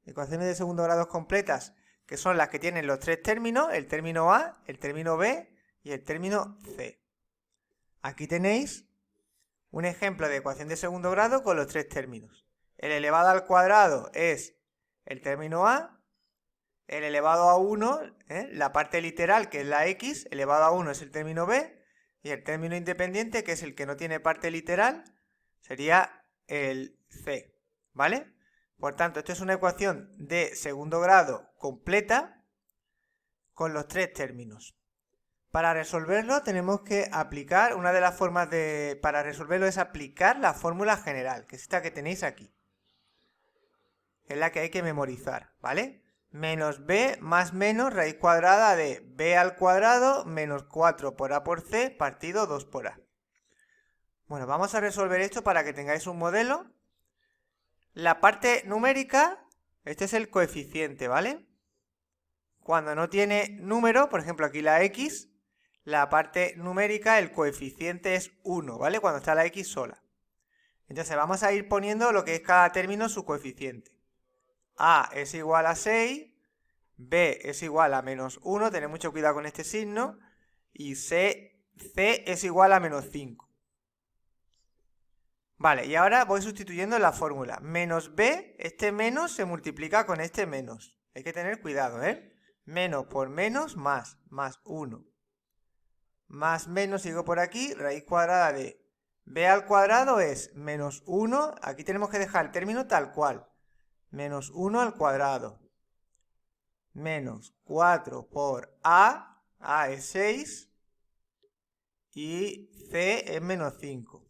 ecuaciones de segundo grado completas, que son las que tienen los tres términos, el término A, el término B y el término C. Aquí tenéis un ejemplo de ecuación de segundo grado con los tres términos. El elevado al cuadrado es el término A, el elevado a 1, la parte literal que es la X, elevado a 1 es el término B, y el término independiente, que es el que no tiene parte literal, sería el C, ¿vale? Por tanto, esto es una ecuación de segundo grado completa con los tres términos. Para resolverlo tenemos que aplicar, una de las formas para resolverlo es aplicar la fórmula general, que es esta que tenéis aquí. Es la que hay que memorizar, ¿vale? Menos b más menos raíz cuadrada de b al cuadrado menos 4 por a por c partido 2 por a. Bueno, vamos a resolver esto para que tengáis un modelo. La parte numérica, este es el coeficiente, ¿vale? Cuando no tiene número, por ejemplo aquí la x, la parte numérica, el coeficiente es 1, ¿vale? Cuando está la x sola. Entonces vamos a ir poniendo lo que es cada término su coeficiente. A es igual a 6, B es igual a menos 1, tened mucho cuidado con este signo, y C es igual a menos 5. Vale, y ahora voy sustituyendo la fórmula. Menos B, este menos se multiplica con este menos. Hay que tener cuidado, Menos por menos, más 1. Más menos, sigo por aquí, raíz cuadrada de B al cuadrado es menos 1, aquí tenemos que dejar el término tal cual. Menos 1 al cuadrado, menos 4 por a es 6, y c es menos 5.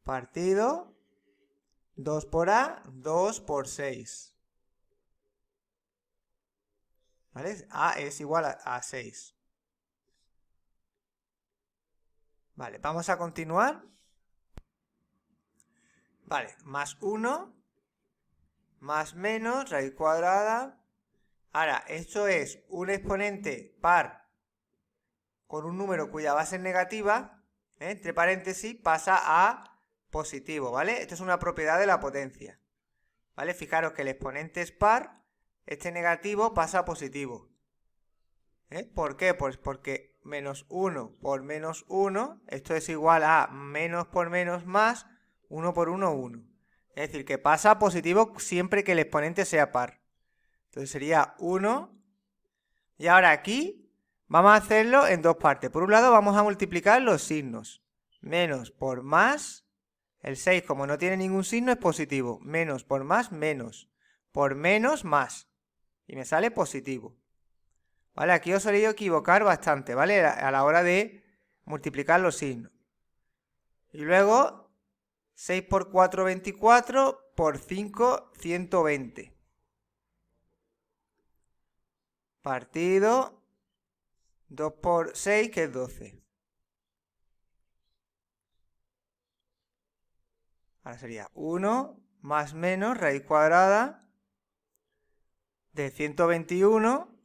Partido 2 por a, 2 por 6. ¿Vale? A es igual a 6. Vale, vamos a continuar. Vale, más 1, más menos, raíz cuadrada. Ahora, esto es un exponente par con un número cuya base es negativa, entre paréntesis, pasa a positivo, ¿vale? Esto es una propiedad de la potencia, ¿vale? Fijaros que el exponente es par, este negativo pasa a positivo. ¿Por qué? Pues porque menos 1 por menos 1, esto es igual a menos por menos más, 1 por 1, 1. Es decir, que pasa a positivo siempre que el exponente sea par. Entonces sería 1. Y ahora aquí vamos a hacerlo en dos partes. Por un lado vamos a multiplicar los signos. Menos por más. El 6, como no tiene ningún signo, es positivo. Menos por más, menos. Por menos, más. Y me sale positivo. ¿Vale? Aquí os he solía equivocar bastante, ¿vale? A la hora de multiplicar los signos. Y luego, 6 por 4, 24. Por 5, 120. Partido 2 por 6, que es 12. Ahora sería 1 más menos raíz cuadrada de 121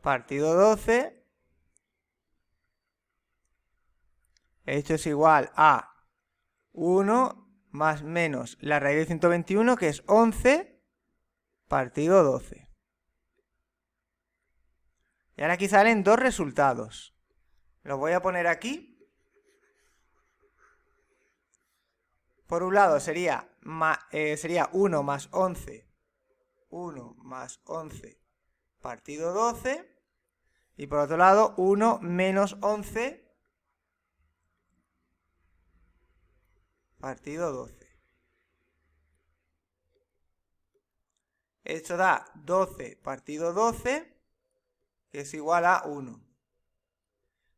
partido 12. Esto es igual a 1 más menos la raíz de 121, que es 11 partido 12. Y ahora aquí salen dos resultados. Los voy a poner aquí. Por un lado sería 1 más 11. 1 más 11 partido 12. Y por otro lado 1 menos 11 partido 12. Esto da 12 partido 12, que es igual a 1.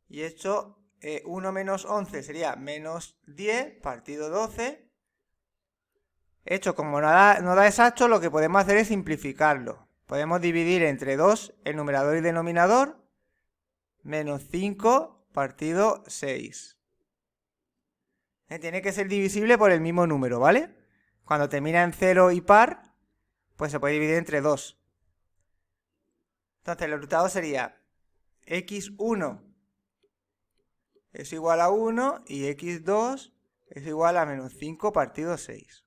Y esto, 1 menos 11 sería menos 10 partido 12. Esto, como no da exacto, lo que podemos hacer es simplificarlo. Podemos dividir entre 2 el numerador y denominador. Menos 5 partido 6. Tiene que ser divisible por el mismo número, ¿vale? Cuando termina en 0 y par, pues se puede dividir entre 2. Entonces el resultado sería x1 es igual a 1 y x2 es igual a menos 5 partido 6.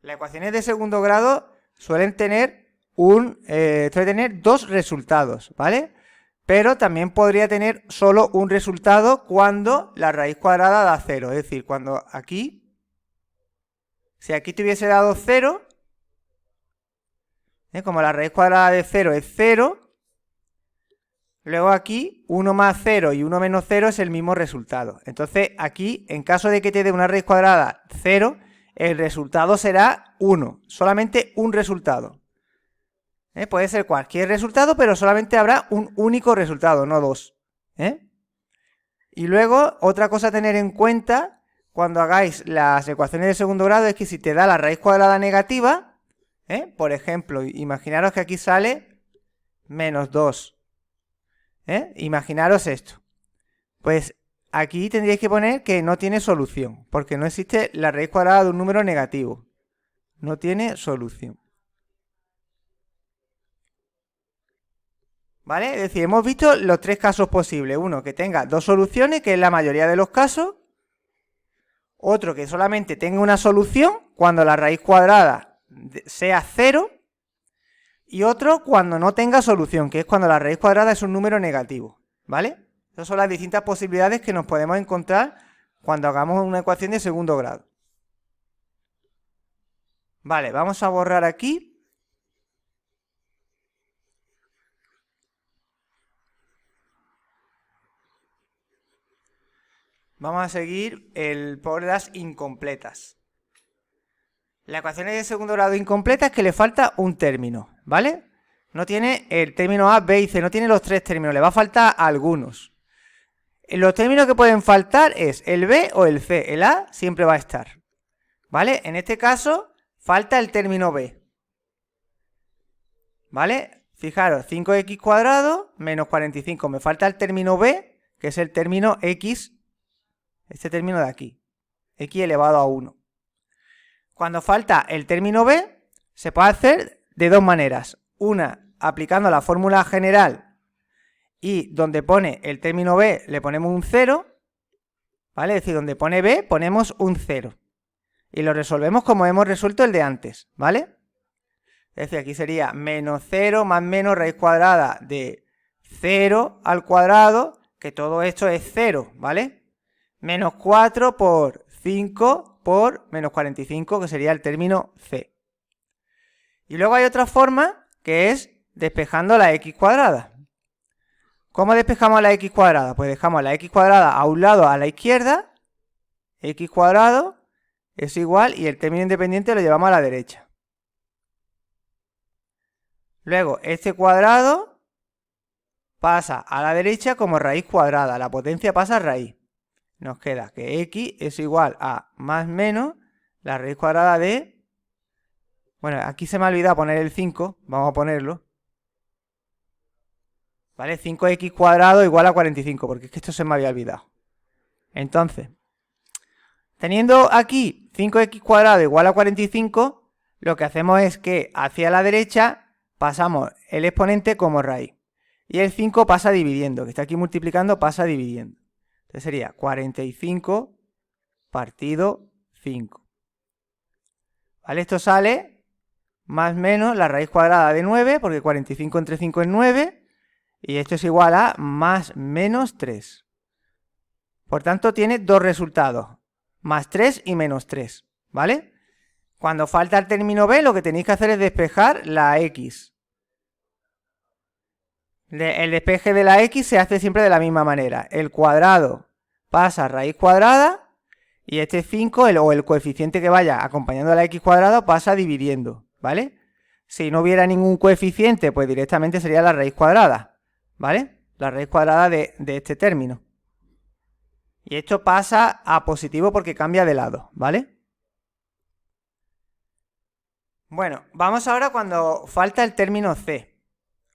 Las ecuaciones de segundo grado suelen tener dos resultados, ¿vale? Pero también podría tener solo un resultado cuando la raíz cuadrada da 0. Es decir, cuando aquí, si aquí te hubiese dado 0, como la raíz cuadrada de 0 es 0, luego aquí 1 más 0 y 1 menos 0 es el mismo resultado. Entonces aquí, en caso de que te dé una raíz cuadrada 0, el resultado será 1, solamente un resultado. Puede ser cualquier resultado, pero solamente habrá un único resultado, no dos. Y luego, otra cosa a tener en cuenta cuando hagáis las ecuaciones de segundo grado es que si te da la raíz cuadrada negativa, por ejemplo, imaginaros que aquí sale menos 2. Imaginaros esto. Pues aquí tendríais que poner que no tiene solución, porque no existe la raíz cuadrada de un número negativo. No tiene solución. ¿Vale? Es decir, hemos visto los tres casos posibles. Uno que tenga dos soluciones, que es la mayoría de los casos. Otro que solamente tenga una solución cuando la raíz cuadrada sea 0. Y otro cuando no tenga solución, que es cuando la raíz cuadrada es un número negativo. ¿Vale? Esas son las distintas posibilidades que nos podemos encontrar cuando hagamos una ecuación de segundo grado. Vale, vamos a borrar aquí. Vamos a seguir por las incompletas. La ecuación de segundo grado incompleta es que le falta un término, ¿vale? No tiene el término A, B y C, no tiene los tres términos, le va a faltar algunos. Los términos que pueden faltar es el B o el C, el A siempre va a estar, ¿vale? En este caso falta el término B, ¿vale? Fijaros, 5x cuadrado menos 45, me falta el término B, que es el término x. Este término de aquí, x elevado a 1. Cuando falta el término b, se puede hacer de dos maneras. Una, aplicando la fórmula general y donde pone el término b le ponemos un 0, ¿vale? Es decir, donde pone b ponemos un 0. Y lo resolvemos como hemos resuelto el de antes, ¿vale? Es decir, aquí sería menos 0 más menos raíz cuadrada de 0 al cuadrado, que todo esto es 0, ¿vale? Menos 4 por 5 por menos 45, que sería el término c. Y luego hay otra forma, que es despejando la x cuadrada. ¿Cómo despejamos la x cuadrada? Pues dejamos la x cuadrada a un lado a la izquierda, x cuadrado es igual, y el término independiente lo llevamos a la derecha. Luego, este cuadrado pasa a la derecha como raíz cuadrada, la potencia pasa a raíz. Nos queda que x es igual a más menos la raíz cuadrada de... Bueno, aquí se me ha olvidado poner el 5, vamos a ponerlo. ¿Vale? 5x cuadrado igual a 45, porque es que esto se me había olvidado. Entonces, teniendo aquí 5x cuadrado igual a 45, lo que hacemos es que hacia la derecha pasamos el exponente como raíz. Y el 5 pasa dividiendo, que está aquí multiplicando, pasa dividiendo. Entonces sería 45 partido 5. ¿Vale? Esto sale más menos la raíz cuadrada de 9, porque 45 entre 5 es 9, y esto es igual a más menos 3. Por tanto, tiene dos resultados, más 3 y menos 3, ¿vale? Cuando falta el término b, lo que tenéis que hacer es despejar la x. El despeje de la x se hace siempre de la misma manera. El cuadrado pasa a raíz cuadrada y este 5, o el coeficiente que vaya acompañando a la x cuadrada, pasa dividiendo, ¿vale? Si no hubiera ningún coeficiente, pues directamente sería la raíz cuadrada, ¿vale? La raíz cuadrada de este término. Y esto pasa a positivo porque cambia de lado, ¿vale? Bueno, vamos ahora cuando falta el término c.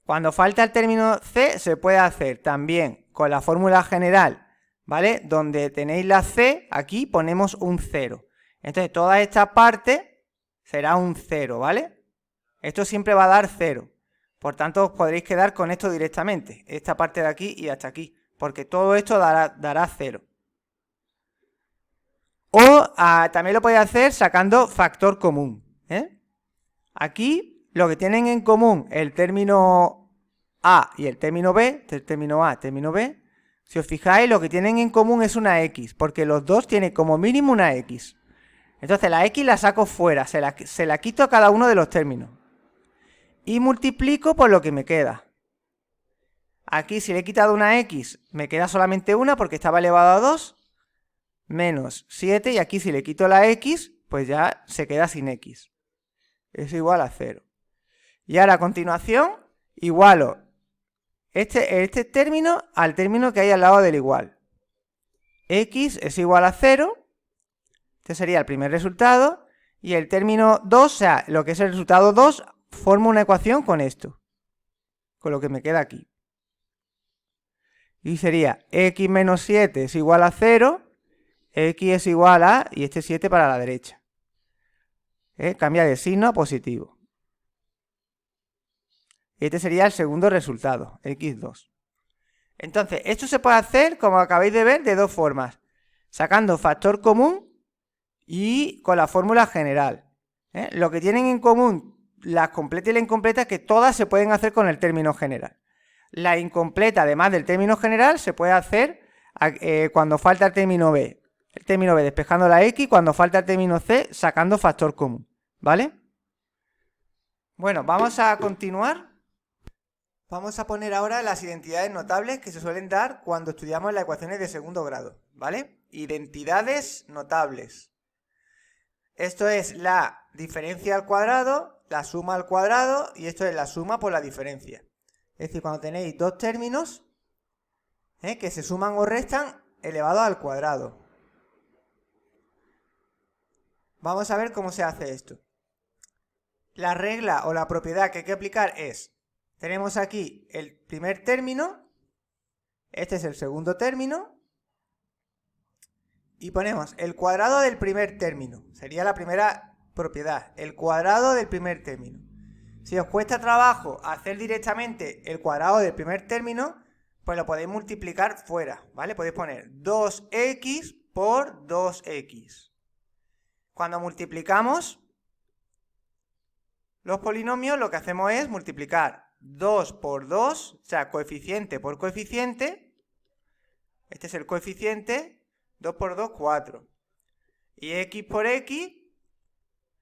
Cuando falta el término c se puede hacer también con la fórmula general, ¿vale? Donde tenéis la c, aquí ponemos un 0. Entonces toda esta parte será un 0, ¿vale? Esto siempre va a dar 0. Por tanto, os podréis quedar con esto directamente. Esta parte de aquí y hasta aquí. Porque todo esto dará 0. O también lo podéis hacer sacando factor común, ¿eh? Aquí lo que tienen en común el término A y el término B, el término A, término B, si os fijáis lo que tienen en común es una X, porque los dos tienen como mínimo una X. Entonces la X la saco fuera, se la quito a cada uno de los términos. Y multiplico por lo que me queda. Aquí si le he quitado una X, me queda solamente una porque estaba elevado a 2, menos 7, y aquí si le quito la X, pues ya se queda sin X. Es igual a 0. Y ahora a continuación igualo este término al término que hay al lado del igual. X es igual a 0, este sería el primer resultado, y el término 2, o sea, lo que es el resultado 2, forma una ecuación con esto, con lo que me queda aquí. Y sería x menos 7 es igual a 0, x es igual a, y este 7 para la derecha. Cambia de signo a positivo. Este sería el segundo resultado, x2. Entonces, esto se puede hacer, como acabáis de ver, de dos formas. Sacando factor común y con la fórmula general. Lo que tienen en común las completas y la incompleta es que todas se pueden hacer con el término general. La incompleta, además del término general, se puede hacer cuando falta el término b. El término b despejando la x, cuando falta el término c, sacando factor común. ¿Vale? Bueno, vamos a continuar. Vamos a poner ahora las identidades notables que se suelen dar cuando estudiamos las ecuaciones de segundo grado, ¿vale? Identidades notables. Esto es la diferencia al cuadrado, la suma al cuadrado, y esto es la suma por la diferencia. Es decir, cuando tenéis dos términos que se suman o restan elevados al cuadrado. Vamos a ver cómo se hace esto. La regla o la propiedad que hay que aplicar es... Tenemos aquí el primer término, este es el segundo término, y ponemos el cuadrado del primer término, sería la primera propiedad, el cuadrado del primer término. Si os cuesta trabajo hacer directamente el cuadrado del primer término, pues lo podéis multiplicar fuera, ¿vale? Podéis poner 2x por 2x. Cuando multiplicamos los polinomios, lo que hacemos es multiplicar 2 por 2, o sea, coeficiente por coeficiente. Este es el coeficiente, 2 por 2, 4. Y x por x,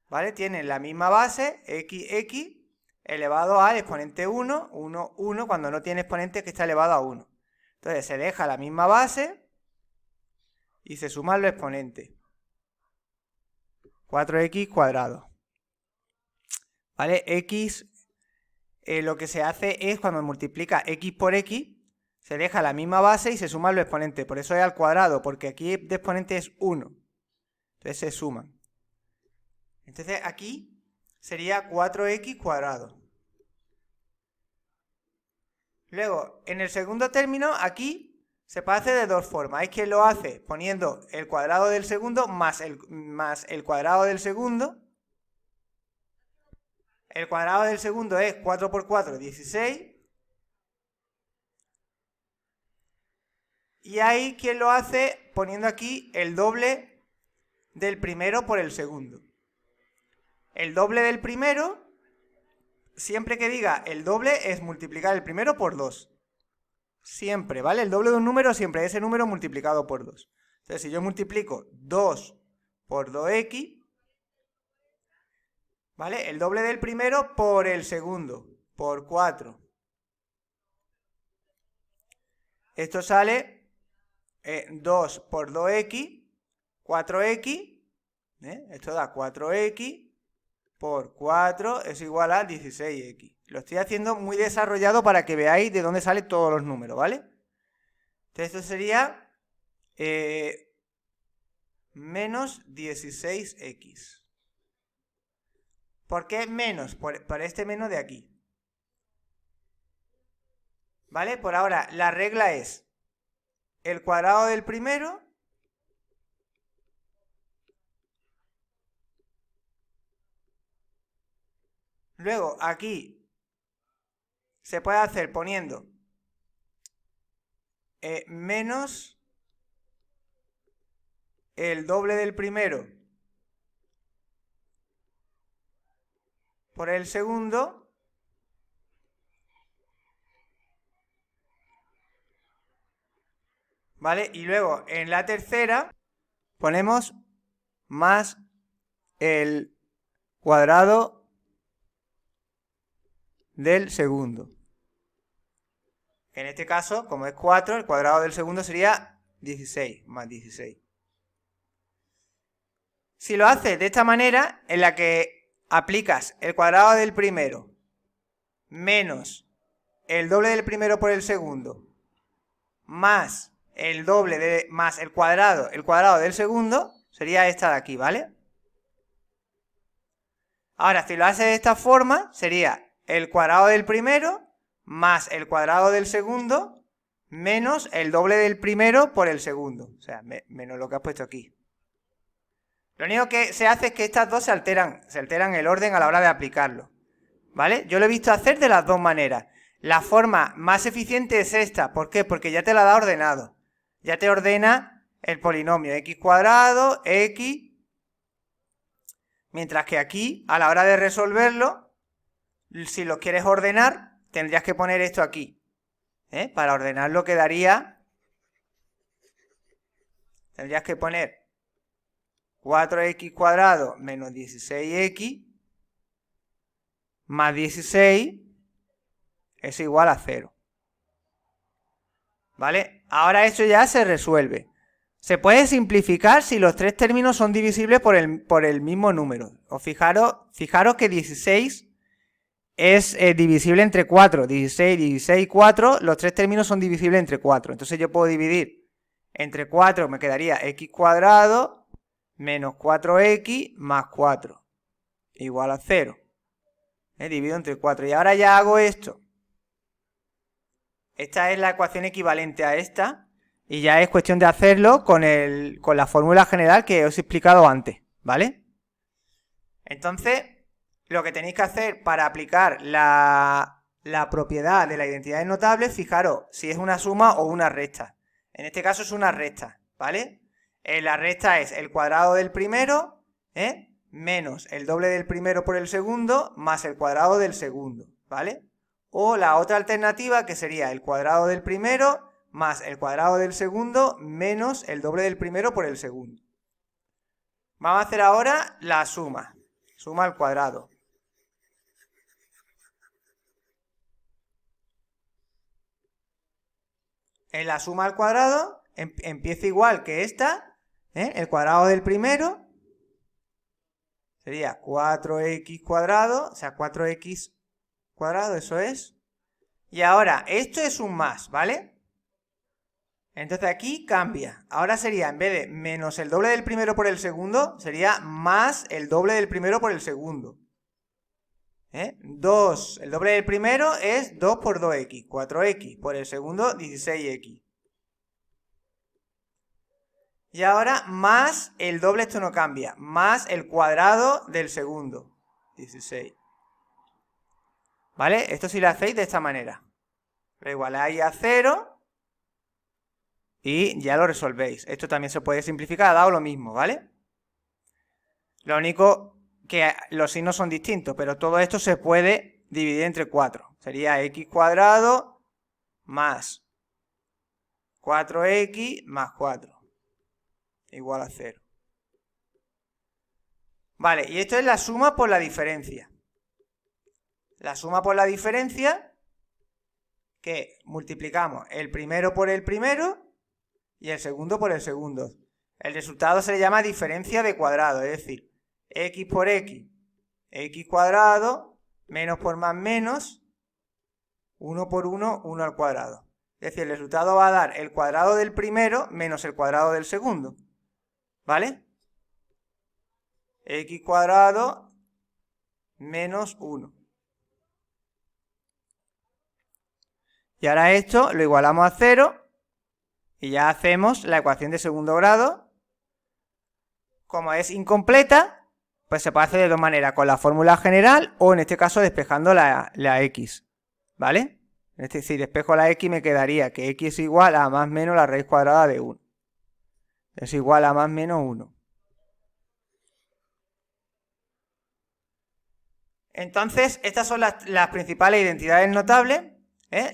¿vale? Tienen la misma base, x elevado al exponente 1, 1, 1, cuando no tiene exponente que está elevado a 1. Entonces se deja la misma base y se suman los exponentes. 4x cuadrado. ¿Vale? X, lo que se hace es cuando multiplica x por x, se deja la misma base y se suman los exponentes. Por eso es al cuadrado, porque aquí de exponente es 1. Entonces se suman. Entonces aquí sería 4x cuadrado. Luego, en el segundo término, aquí se puede hacer de dos formas. Hay quien lo hace poniendo el cuadrado del segundo más el cuadrado del segundo. El cuadrado del segundo es 4 por 4, 16. Y hay quien lo hace poniendo aquí el doble del primero por el segundo. El doble del primero, siempre que diga el doble, es multiplicar el primero por 2. Siempre, ¿vale? El doble de un número siempre es ese número multiplicado por 2. Entonces, si yo multiplico 2 por 2x, ¿vale? El doble del primero por el segundo, por 4. Esto sale 2 por 2x, 4x. Esto da 4x por 4 es igual a 16x. Lo estoy haciendo muy desarrollado para que veáis de dónde salen todos los números, ¿vale? Entonces esto sería menos 16x. ¿Por qué menos? Por este menos de aquí. ¿Vale? Por ahora, la regla es el cuadrado del primero luego aquí se puede hacer poniendo menos el doble del primero por el segundo, ¿vale? Y luego en la tercera ponemos más el cuadrado del segundo. En este caso, como es 4, el cuadrado del segundo sería 16, más 16. Si lo haces de esta manera, en la que aplicas el cuadrado del primero menos el doble del primero por el segundo, más el doble más el cuadrado del segundo, sería esta de aquí, ¿vale? Ahora, si lo haces de esta forma, sería el cuadrado del primero más el cuadrado del segundo menos el doble del primero por el segundo. O sea, menos lo que has puesto aquí. Lo único que se hace es que estas dos se alteran el orden a la hora de aplicarlo. ¿Vale? Yo lo he visto hacer de las dos maneras. La forma más eficiente es esta. ¿Por qué? Porque ya te la da ordenado. Ya te ordena el polinomio x cuadrado, x. Mientras que aquí, a la hora de resolverlo, si lo quieres ordenar, tendrías que poner esto aquí. Para ordenarlo quedaría... Tendrías que poner 4x cuadrado menos 16x más 16 es igual a 0. ¿Vale? Ahora esto ya se resuelve. Se puede simplificar si los tres términos son divisibles por el mismo número. Fijaros que 16 es divisible entre 4. 16, 16 y 4, los tres términos son divisibles entre 4. Entonces yo puedo dividir entre 4, me quedaría x cuadrado menos 4x más 4 igual a 0. Divido entre 4. Y ahora ya hago esto. Esta es la ecuación equivalente a esta. Y ya es cuestión de hacerlo con la fórmula general que os he explicado antes. ¿Vale? Entonces, lo que tenéis que hacer para aplicar la propiedad de la identidad notable, fijaros si es una suma o una resta. En este caso es una resta. ¿Vale? La recta es el cuadrado del primero, menos el doble del primero por el segundo, más el cuadrado del segundo, ¿vale? O la otra alternativa, que sería el cuadrado del primero más el cuadrado del segundo menos el doble del primero por el segundo. Vamos a hacer ahora la suma. Suma al cuadrado. En la suma al cuadrado empieza igual que esta, el cuadrado del primero sería 4x cuadrado, o sea, 4x cuadrado, eso es. Y ahora, esto es un más, ¿vale? Entonces aquí cambia. Ahora sería, en vez de menos el doble del primero por el segundo, sería más el doble del primero por el segundo. 2, el doble del primero es 2 por 2x, 4x, por el segundo 16x. Y ahora más el doble, esto no cambia, más el cuadrado del segundo, 16. ¿Vale? Esto si lo hacéis de esta manera. Lo igualáis a 0 y ya lo resolvéis. Esto también se puede simplificar, ha dado lo mismo, ¿vale? Lo único que los signos son distintos, pero todo esto se puede dividir entre 4. Sería x cuadrado más 4x más 4. Igual a 0. Vale, y esto es la suma por la diferencia. La suma por la diferencia, que multiplicamos el primero por el primero y el segundo por el segundo. El resultado se le llama diferencia de cuadrado, es decir, x por x, x cuadrado, menos por más menos, 1 por 1, 1 al cuadrado. Es decir, el resultado va a dar el cuadrado del primero menos el cuadrado del segundo. ¿Vale? X cuadrado menos 1. Y ahora esto lo igualamos a 0 y ya hacemos la ecuación de segundo grado. Como es incompleta, pues se puede hacer de dos maneras, con la fórmula general o en este caso despejando la x. ¿Vale? Si despejo la x me quedaría que x es igual a más menos la raíz cuadrada de 1. Es igual a más menos 1. Entonces, estas son las principales identidades notables.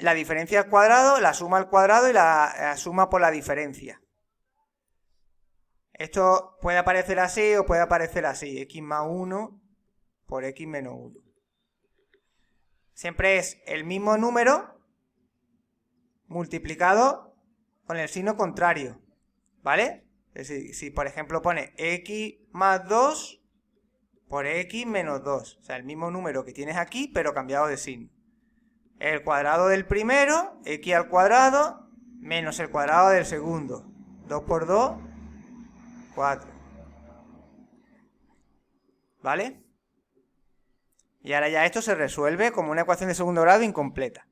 La diferencia al cuadrado, la suma al cuadrado y la suma por la diferencia. Esto puede aparecer así o puede aparecer así. X más 1 por x menos 1. Siempre es el mismo número multiplicado con el signo contrario. ¿Vale? Es decir, si por ejemplo pone x más 2 por x menos 2. O sea, el mismo número que tienes aquí, pero cambiado de signo. El cuadrado del primero, x al cuadrado, menos el cuadrado del segundo. 2 por 2, 4. ¿Vale? Y ahora ya esto se resuelve como una ecuación de segundo grado incompleta.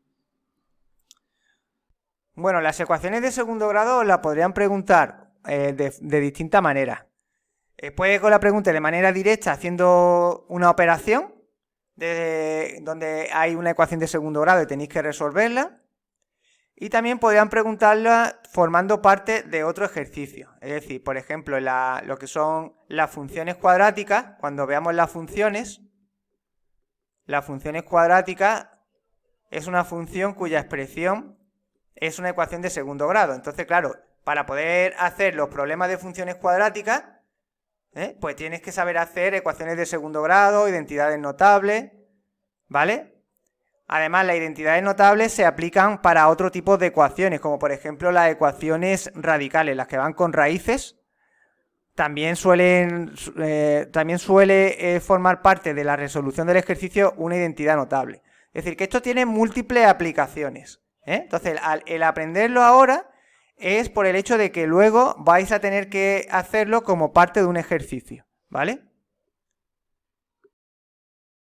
Bueno, las ecuaciones de segundo grado las podrían preguntar de distinta manera. Puede que la pregunte de manera directa haciendo una operación donde hay una ecuación de segundo grado y tenéis que resolverla. Y también podrían preguntarla formando parte de otro ejercicio. Es decir, por ejemplo, lo que son las funciones cuadráticas, cuando veamos las funciones cuadráticas es una función cuya expresión es una ecuación de segundo grado. Entonces, claro, para poder hacer los problemas de funciones cuadráticas, pues tienes que saber hacer ecuaciones de segundo grado, identidades notables, ¿vale? Además, las identidades notables se aplican para otro tipo de ecuaciones, como por ejemplo las ecuaciones radicales, las que van con raíces. También suele formar parte de la resolución del ejercicio una identidad notable. Es decir, que esto tiene múltiples aplicaciones. Entonces, el aprenderlo ahora es por el hecho de que luego vais a tener que hacerlo como parte de un ejercicio, ¿vale?